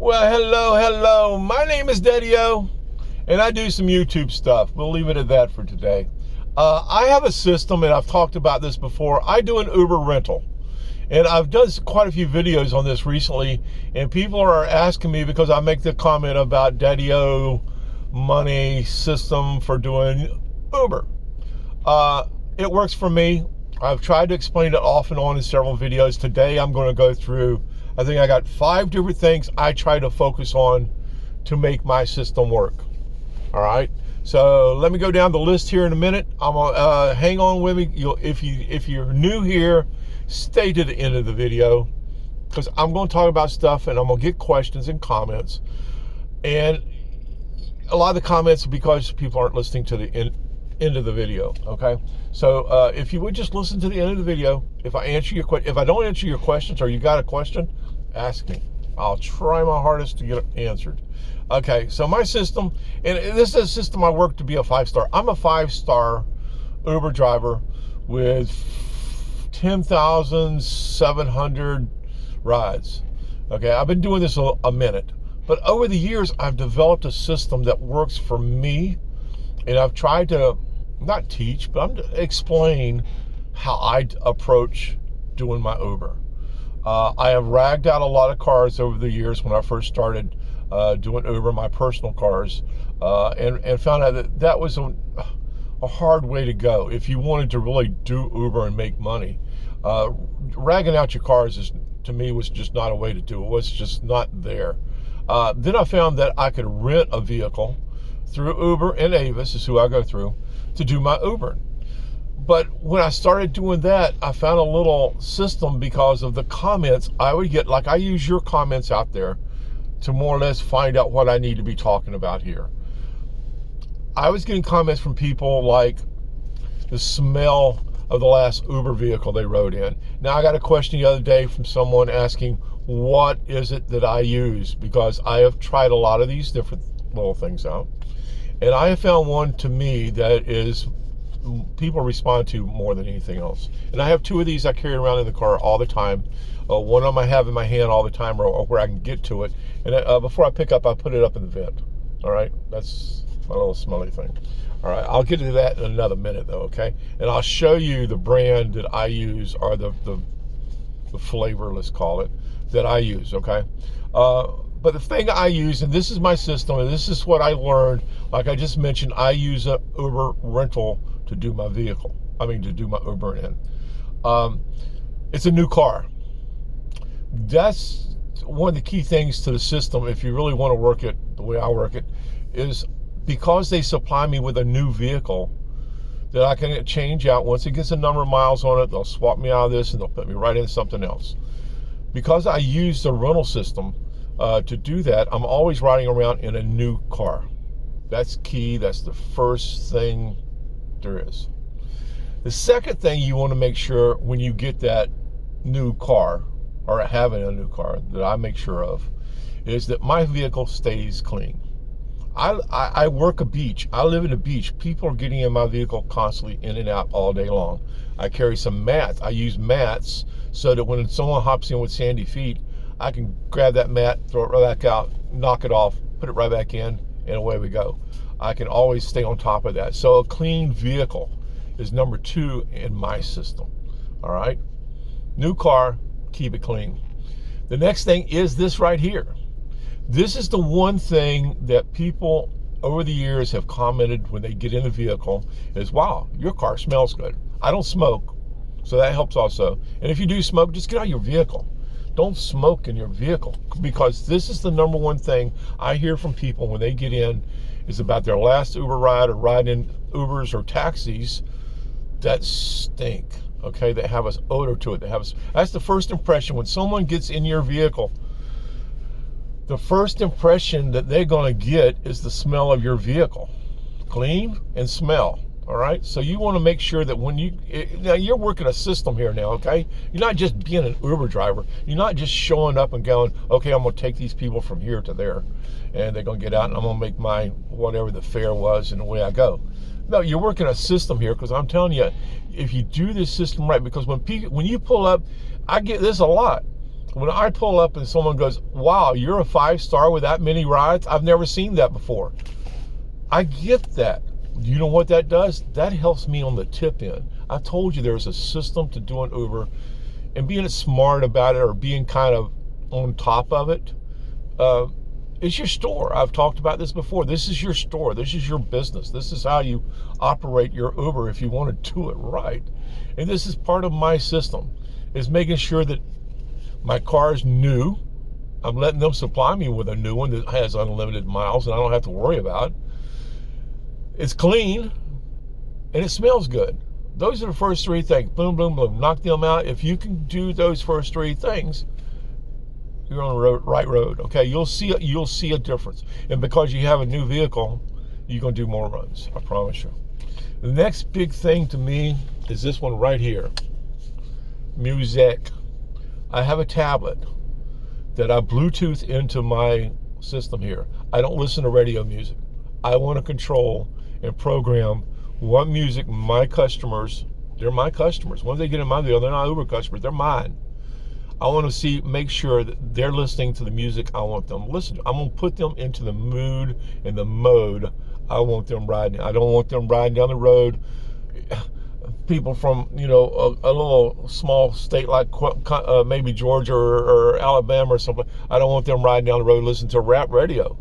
Well, hello. My name is Daddy-O, and I do some YouTube stuff. We'll leave it at that for today. I have a system, and I've talked about this before. I do an Uber rental, and I've done quite a few videos on this recently, and people are asking me because I make the comment about Daddy-O money system for doing Uber. It works for me. I've tried to explain it off and on in several videos. Today, I'm going to go through, I think I got 5 different things I try to focus on to make my system work. All right. So let me go down the list here in a minute. I'm gonna hang on with me. If you're new here, stay to the end of the video because I'm going to talk about stuff and I'm going to get questions and comments. And a lot of the comments are because people aren't listening to the end of the video. Okay. So if you would just listen to the end of the video, if I don't answer your questions or you got a question, ask me. I'll try my hardest to get it answered. Okay, so my system, and this is a system I work to be a 5-star. I'm a 5-star Uber driver with 10,700 rides. Okay, I've been doing this a minute, but over the years, I've developed a system that works for me, and I've tried to not teach, but I'm to explain how I approach doing my Uber. I have ragged out a lot of cars over the years when I first started doing Uber, my personal cars, and found out that was a hard way to go. If you wanted to really do Uber and make money, ragging out your cars to me was just not a way to do it. It was just not there. Then I found that I could rent a vehicle through Uber and Avis, is who I go through, to do my Uber. But when I started doing that, I found a little system because of the comments I would get. Like, I use your comments out there to more or less find out what I need to be talking about here. I was getting comments from people like the smell of the last Uber vehicle they rode in. Now, I got a question the other day from someone asking, what is it that I use? Because I have tried a lot of these different little things out. And I have found one to me that is people respond to more than anything else. And I have 2 of these I carry around in the car all the time. One of them I have in my hand all the time, or where I can get to it. And before I pick up, I put it up in the vent. All right, that's my little smelly thing. All right, I'll get to that in another minute, though. Okay, and I'll show you the brand that I use, or the flavor, let's call it, that I use. Okay. But the thing I use, and this is my system, and this is what I learned, like I just mentioned, I use an Uber rental to do my vehicle. To do my Uber in. It's a new car. That's one of the key things to the system, if you really want to work it the way I work it, is because they supply me with a new vehicle that I can change out. Once it gets a number of miles on it, they'll swap me out of this and they'll put me right into something else. Because I use the rental system, to do that, I'm always riding around in a new car. That's key. That's the first thing there is. The second thing you want to make sure when you get that new car, or having a new car, that I make sure of, is that my vehicle stays clean. I work a beach. I live at a beach. People are getting in my vehicle constantly, in and out all day long. I carry some mats. I use mats so that when someone hops in with sandy feet, I can grab that mat, throw it right back out, knock it off, put it right back in, and away we go. I can always stay on top of that. So a clean vehicle is number 2 in my system. All right? New car, keep it clean. The next thing is this right here. This is the one thing that people over the years have commented when they get in the vehicle is, wow, your car smells good. I don't smoke, so that helps also. And if you do smoke, just get out of your vehicle. Don't smoke in your vehicle, because this is the number one thing I hear from people when they get in is about their last Uber ride or riding in Ubers or taxis that stink, okay, that have an odor to it. That's the first impression. When someone gets in your vehicle, the first impression that they're going to get is the smell of your vehicle. Clean and smell. All right, so you want to make sure that when now you're working a system here now, okay? You're not just being an Uber driver. You're not just showing up and going, okay, I'm going to take these people from here to there, and they're going to get out, and I'm going to make my whatever the fare was, and away I go. No, you're working a system here, because I'm telling you, if you do this system right, because when you pull up, I get this a lot. When I pull up and someone goes, wow, you're a 5-star with that many rides? I've never seen that before. I get that. You know what that does? That helps me on the tip end. I told you there's a system to doing Uber, and being smart about it or being kind of on top of it. It's your store. I've talked about this before. This is your store. This is your business. This is how you operate your Uber if you want to do it right. And this is part of my system, is making sure that my car is new. I'm letting them supply me with a new one that has unlimited miles and I don't have to worry about. It's clean and it smells good. Those are the first 3 things. Boom, boom, boom. Knock them out. If you can do those first 3 things, you're on the right road. Okay, you'll see a difference. And because you have a new vehicle, you're gonna do more runs. I promise you. The next big thing to me is this one right here. Music. I have a tablet that I Bluetooth into my system here. I don't listen to radio music. I want to control and program what music my customers, they're my customers. Once they get in my vehicle, they're not Uber customers, they're mine. I want to make sure that they're listening to the music I want them to listen to. I'm going to put them into the mood and the mode I want them riding. I don't want them riding down the road. People from, a little small state like maybe Georgia or Alabama or something, I don't want them riding down the road listening to rap radio.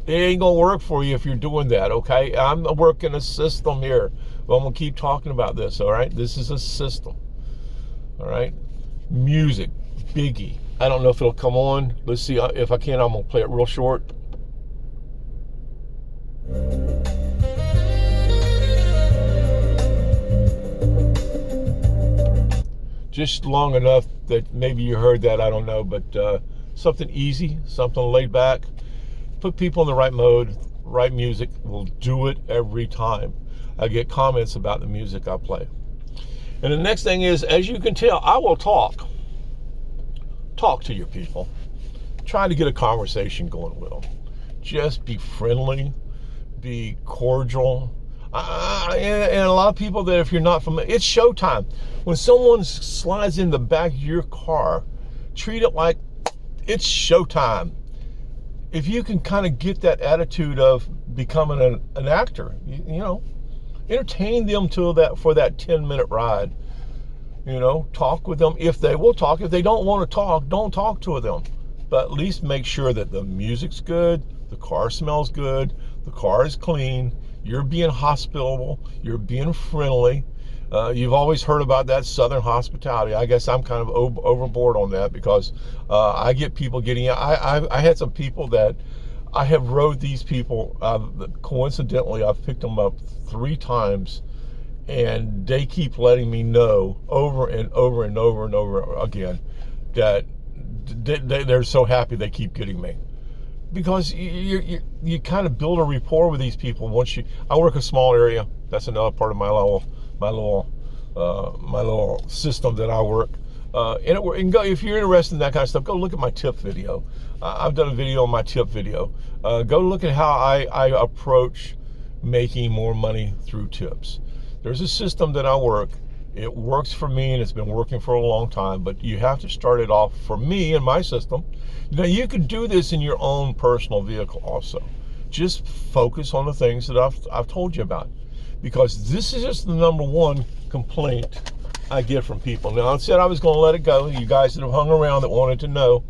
It ain't going to work for you if you're doing that, okay? I'm working a system here. Well, I'm going to keep talking about this, all right? This is a system, all right? Music, biggie. I don't know if it'll come on. Let's see. If I can, I'm going to play it real short. Just long enough that maybe you heard that, I don't know, but something easy, something laid back. Put people in the right mode, right music will do it every time. I get comments about the music I play. And the next thing is, as you can tell, I will talk to your people. Try to get a conversation going with them. Just be friendly, be cordial. And a lot of people that if you're not familiar, it's showtime. When someone slides in the back of your car, treat it like it's showtime. If you can kind of get that attitude of becoming an actor, entertain them for that 10-minute ride. Talk with them if they will talk. If they don't want to talk, don't talk to them. But at least make sure that the music's good, the car smells good, the car is clean, you're being hospitable, you're being friendly. You've always heard about that Southern hospitality. I guess I'm kind of overboard on that because I get people getting out. I had some people that I have rode these people. Coincidentally, I've picked them up 3 times, and they keep letting me know over and over and over and over again that they're so happy they keep getting me. Because you kind of build a rapport with these people I work a small area. That's another part of my little system that I work. And go, if you're interested in that kind of stuff, go look at my tip video. I've done a video on my tip video. Go look at how I approach making more money through tips. There's a system that I work. It works for me and it's been working for a long time, but you have to start it off for me and my system. Now you can do this in your own personal vehicle also. Just focus on the things that I've told you about, because this is just the number one complaint I get from people. Now I said I was going to let it go. You guys that have hung around that wanted to know,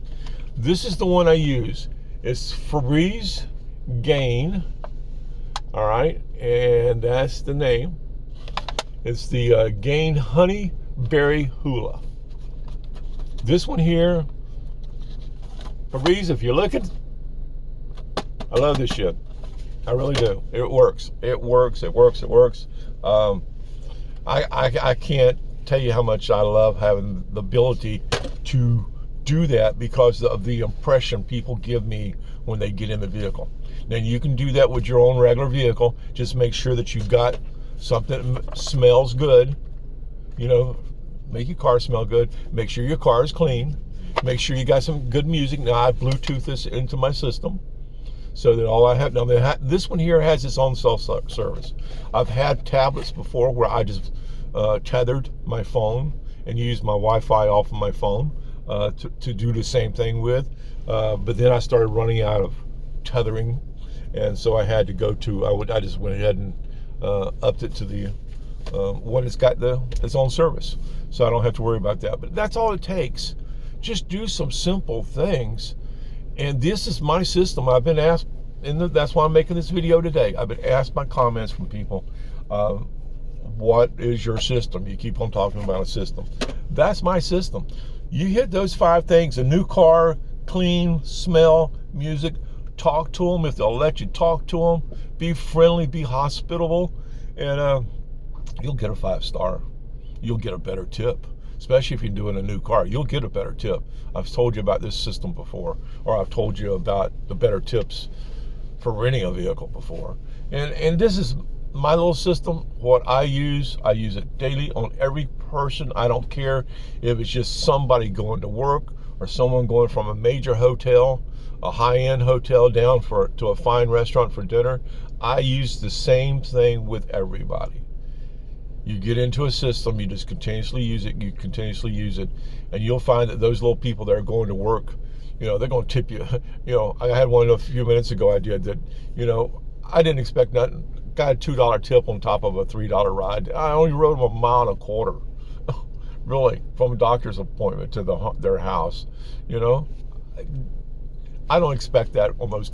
this is the one I use. It's Febreze Gain, all right, and that's the name. It's the Gain Honey Berry Hula. This one here, Febreze, if you're looking, I love this shit. I really do. It works. It works. It works. It works. I can't tell you how much I love having the ability to do that because of the impression people give me when they get in the vehicle. Now you can do that with your own regular vehicle. Just make sure that you've got something that smells good. Make your car smell good. Make sure your car is clean. Make sure you got some good music. Now I Bluetooth this into my system so that all I have now. This one here has its own self-service. I've had tablets before where I just tethered my phone and used my Wi-Fi off of my phone. to do the same thing with. But then I started running out of tethering, and so I had to go to, I just went ahead and upped it to the one that's got its own service, so I don't have to worry about that. But that's all it takes. Just do some simple things. And this is my system. I've been asked, and that's why I'm making this video today. I've been asked by comments from people, what is your system? You keep on talking about a system. That's my system. You hit those 5 things: a new car, clean, smell, music, talk to them if they'll let you talk to them, be friendly, be hospitable, and you'll get a 5-star. You'll get a better tip, especially if you're doing a new car. You'll get a better tip. I've told you about this system before, or I've told you about the better tips for renting a vehicle before. And this is my little system, what I use it daily on every person. I don't care if it's just somebody going to work or someone going from a major hotel, a high-end hotel, down to a fine restaurant for dinner. I use the same thing with everybody. You get into a system, you just continuously use it, and you'll find that those little people that are going to work, they're going to tip you. I had one a few minutes ago I did that, I didn't expect nothing. Got a $2 tip on top of a $3 ride. I only rode them 1.25 miles, really, from a doctor's appointment to their house. I don't expect that on those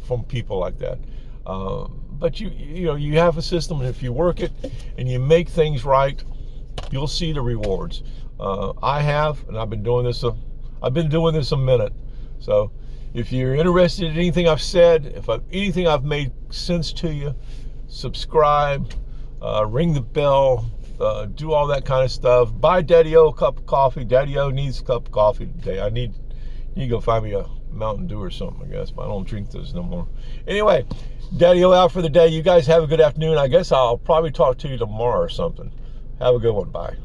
from people like that. But you have a system, and if you work it and you make things right, you'll see the rewards. I have, and I've been doing this a minute. So if you're interested in anything I've said, anything I've made sense to you, subscribe, ring the bell, do all that kind of stuff. Buy Daddy-O a cup of coffee. Daddy-O needs a cup of coffee today. You need to go find me a Mountain Dew or something, I guess, but I don't drink those no more. Anyway, Daddy-O out for the day. You guys have a good afternoon. I guess I'll probably talk to you tomorrow or something. Have a good one. Bye.